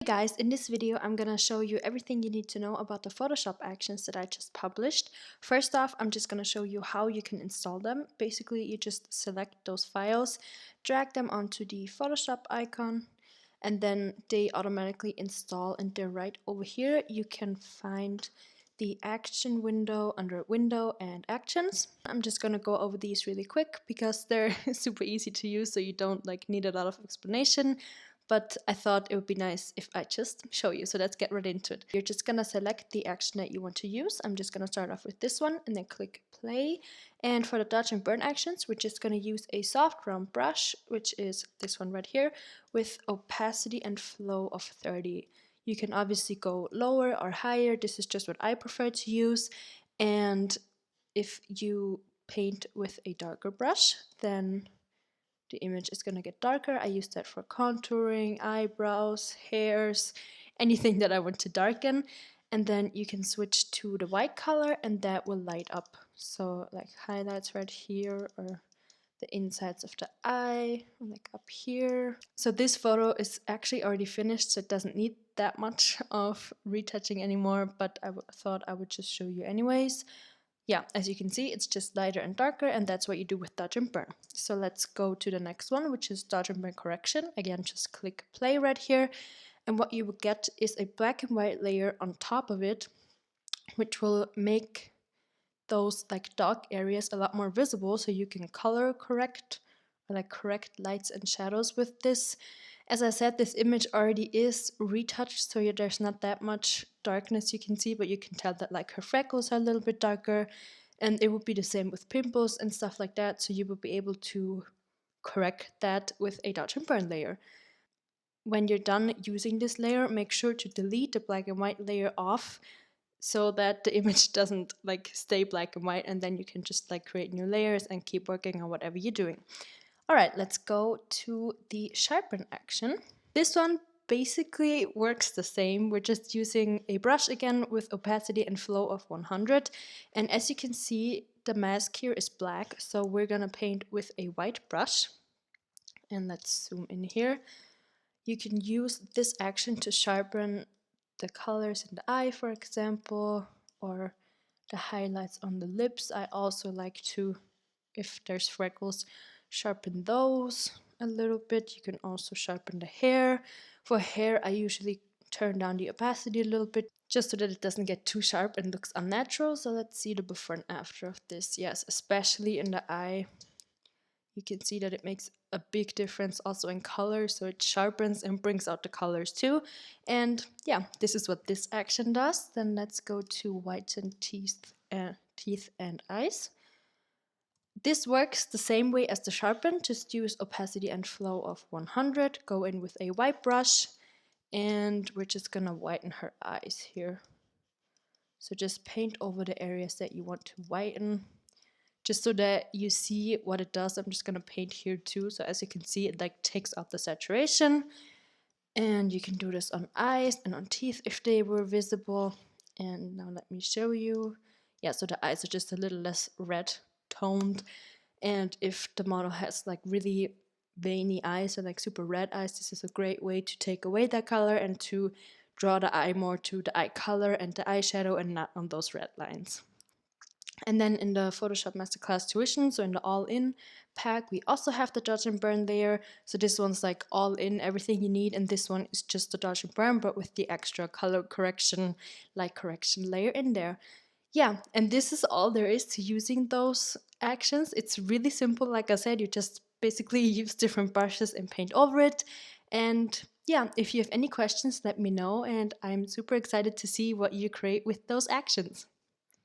Hey guys, in this video I'm gonna show you everything you need to know about the Photoshop actions that I just published. First off, I'm just gonna show you how you can install them. Basically, you just select those files, drag them onto the Photoshop icon, and then they automatically install, and they're right over here. You can find the action window under Window and Actions. I'm just gonna go over these really quick because they're super easy to use, so you don't need a lot of explanation. But I thought it would be nice if I just show you. So let's get right into it. You're just gonna select the action that you want to use. I'm just gonna start off with this one and then click play. And for the dodge and burn actions, we're just gonna use a soft round brush, which is this one right here, with opacity and flow of 30. You can obviously go lower or higher. This is just what I prefer to use. And if you paint with a darker brush, then the image is going to get darker. I use that for contouring, eyebrows, hairs, anything that I want to darken. And then you can switch to the white color and that will light up. So like highlights right here, or the insides of the eye, like up here. So this photo is actually already finished, so it doesn't need that much of retouching anymore, but I thought I would just show you anyways. Yeah, as you can see, it's just lighter and darker, and that's what you do with dodge and burn. So let's go to the next one, which is dodge and burn correction. Again, just click play right here, and what you will get is a black and white layer on top of it, which will make those like dark areas a lot more visible, so you can color correct or correct lights and shadows with this. As I said, this image already is retouched, so there's not that much darkness you can see, but you can tell that her freckles are a little bit darker, and it would be the same with pimples and stuff like that, so you would be able to correct that with a dodge and burn layer. When you're done using this layer, make sure to delete the black and white layer off so that the image doesn't stay black and white, and then you can just create new layers and keep working on whatever you're doing. All right, let's go to the sharpen action. This one basically works the same. We're just using a brush again with opacity and flow of 100. And as you can see, the mask here is black, so we're gonna paint with a white brush. And let's zoom in here. You can use this action to sharpen the colors in the eye, for example, or the highlights on the lips. I also like to, if there's freckles, sharpen those a little bit. You can also sharpen the hair. For hair, I usually turn down the opacity a little bit just so that it doesn't get too sharp and looks unnatural. So let's see the before and after of this. Yes, especially in the eye, you can see that it makes a big difference also in color, so it sharpens and brings out the colors too. And yeah, this is what this action does. Then let's go to whiten teeth and eyes. This works the same way as the sharpen, just use opacity and flow of 100, go in with a white brush, and we're just gonna whiten her eyes here. So just paint over the areas that you want to whiten, just so that you see what it does. I'm just gonna paint here too, so as you can see, it takes out the saturation. And you can do this on eyes and on teeth if they were visible. And now let me show you. Yeah, so the eyes are just a little less red toned, and if the model has really veiny eyes or super red eyes, this is a great way to take away that color and to draw the eye more to the eye color and the eyeshadow and not on those red lines. And then in the Photoshop Masterclass Tuition, so in the all-in pack, we also have the dodge and burn layer. So this one's all in, everything you need, and this one is just the dodge and burn, but with the extra color correction, light correction layer in there. Yeah, and this is all there is to using those actions. It's really simple. Like I said, you just basically use different brushes and paint over it. And yeah, if you have any questions, let me know, and I'm super excited to see what you create with those actions.